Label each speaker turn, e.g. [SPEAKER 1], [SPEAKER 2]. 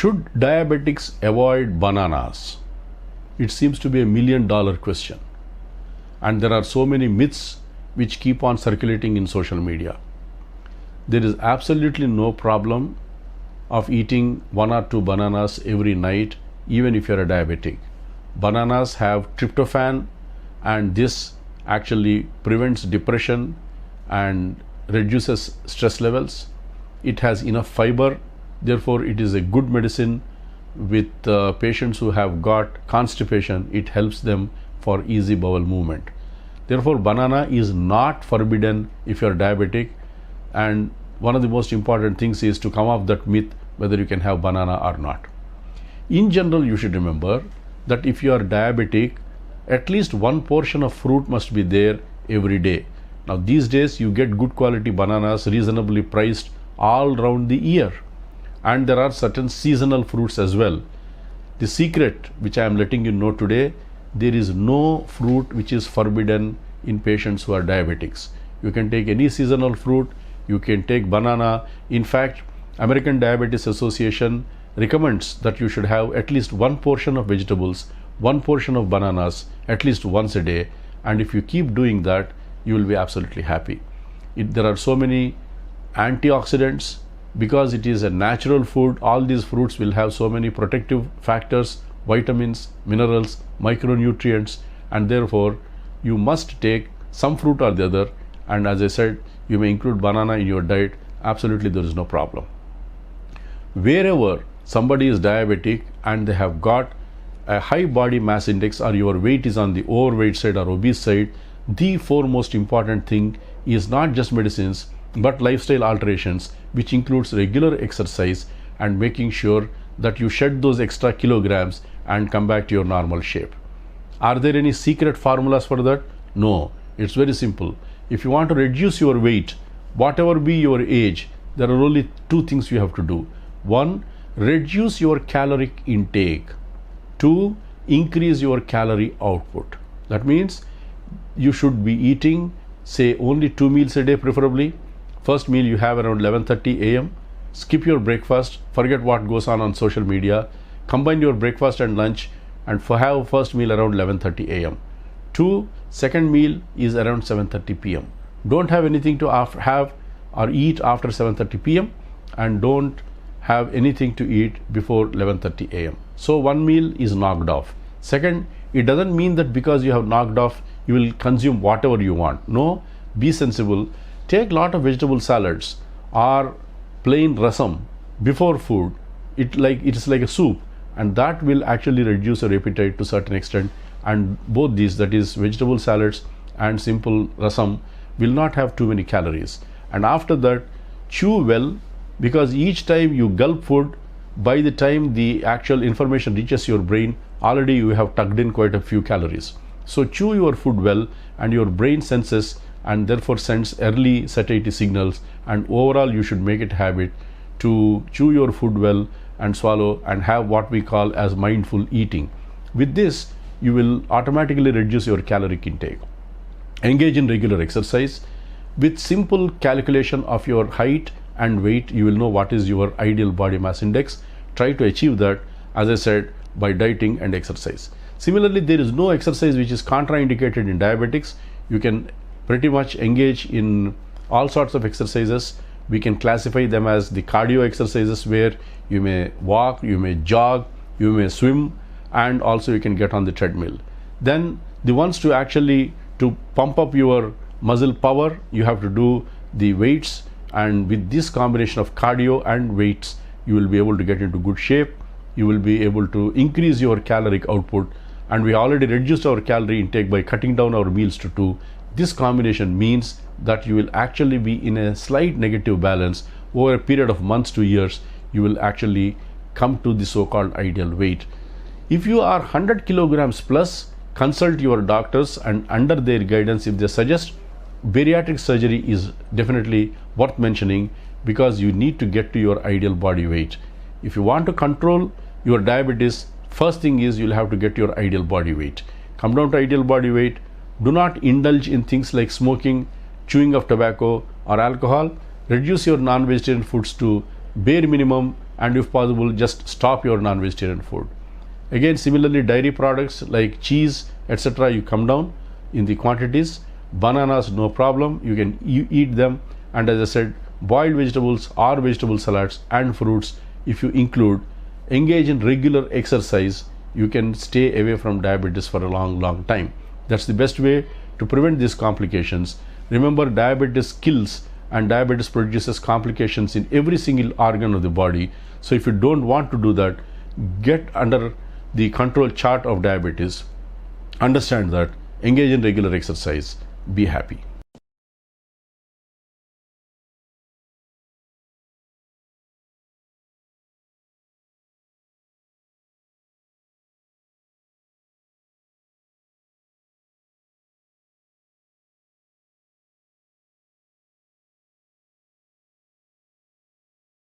[SPEAKER 1] Should diabetics avoid bananas? It seems to be $1 million question. And there are so many myths which keep on circulating in social media. There is absolutely no problem of eating 1 or 2 bananas every night, even if you are a diabetic. Bananas have tryptophan, and this actually prevents depression and reduces stress levels. It has enough fiber, therefore it is a good medicine with patients who have got constipation. It helps them for easy bowel movement. Therefore banana is not forbidden if you are diabetic, and one of the most important things is to come off that myth whether you can have banana or not. In general, you should remember that if you are diabetic, at least one portion of fruit must be there every day. Now these days you get good quality bananas reasonably priced all around the year, and there are certain seasonal fruits as well. The secret which I am letting you know today, there is no fruit which is forbidden in patients who are diabetics. You can take any seasonal fruit, you can take banana. In fact, American Diabetes Association recommends that you should have at least one portion of vegetables, one portion of bananas at least once a day, and if you keep doing that, you will be absolutely happy. There are so many antioxidants. Because it is a natural food, all these fruits will have so many protective factors, vitamins, minerals, micronutrients, and therefore you must take some fruit or the other. And as I said, you may include banana in your diet. Absolutely, there is no problem. Wherever somebody is diabetic and they have got a high body mass index, or your weight is on the overweight side or obese side, the foremost important thing is not just medicines but lifestyle alterations, which includes regular exercise and making sure that you shed those extra kilograms and come back to your normal shape. Are there any secret formulas for that? No, it's very simple. If you want to reduce your weight, whatever be your age, there are only 2 things you have to do. 1, reduce your caloric intake. 2, increase your calorie output. That means you should be eating, say, only 2 meals a day preferably. First meal you have around 11:30 a.m. Skip your breakfast, forget what goes on social media. Combine your breakfast and lunch and have first meal around 11:30 a.m. 2, second meal is around 7:30 p.m. Don't have anything to have or eat after 7:30 p.m. and don't have anything to eat before 11:30 a.m. So one meal is knocked off. Second, it doesn't mean that because you have knocked off, you will consume whatever you want. No, be sensible. Take lot of vegetable salads or plain rasam before food. It is like a soup, and that will actually reduce your appetite to a certain extent. And both these, that is vegetable salads and simple rasam, will not have too many calories. And after that, chew well, because each time you gulp food, by the time the actual information reaches your brain, already you have tucked in quite a few calories. So chew your food well, and your brain senses and therefore sends early satiety signals, and overall you should make it a habit to chew your food well and swallow and have what we call as mindful eating. With this, you will automatically reduce your caloric intake. Engage in regular exercise. With simple calculation of your height and weight, you will know what is your ideal body mass index. Try to achieve that, as I said, by dieting and exercise. Similarly, there is no exercise which is contraindicated in diabetics. You can pretty much engage in all sorts of exercises. We can classify them as the cardio exercises, where you may walk, you may jog, you may swim, and also you can get on the treadmill. Then the ones to pump up your muscle power, you have to do the weights, and with this combination of cardio and weights, you will be able to get into good shape. You will be able to increase your caloric output, and we already reduced our calorie intake by cutting down our meals to 2. This combination means that you will actually be in a slight negative balance over a period of months to years. You will actually come to the so-called ideal weight. If you are 100 kilograms plus, consult your doctors, and under their guidance, if they suggest, bariatric surgery is definitely worth mentioning, because you need to get to your ideal body weight. If you want to control your diabetes, first thing is you'll have to get your ideal body weight. Come down to ideal body weight. Do not indulge in things like smoking, chewing of tobacco or alcohol. Reduce your non-vegetarian foods to bare minimum and if possible just stop your non-vegetarian food. Again, similarly, dairy products like cheese, etc., you come down in the quantities. Bananas, no problem, you eat them. And as I said, boiled vegetables or vegetable salads and fruits, if you include, engage in regular exercise, you can stay away from diabetes for a long time. That's the best way to prevent these complications. Remember, diabetes kills, and diabetes produces complications in every single organ of the body. So if you don't want to do that, get under the control chart of diabetes, understand that, engage in regular exercise, be happy.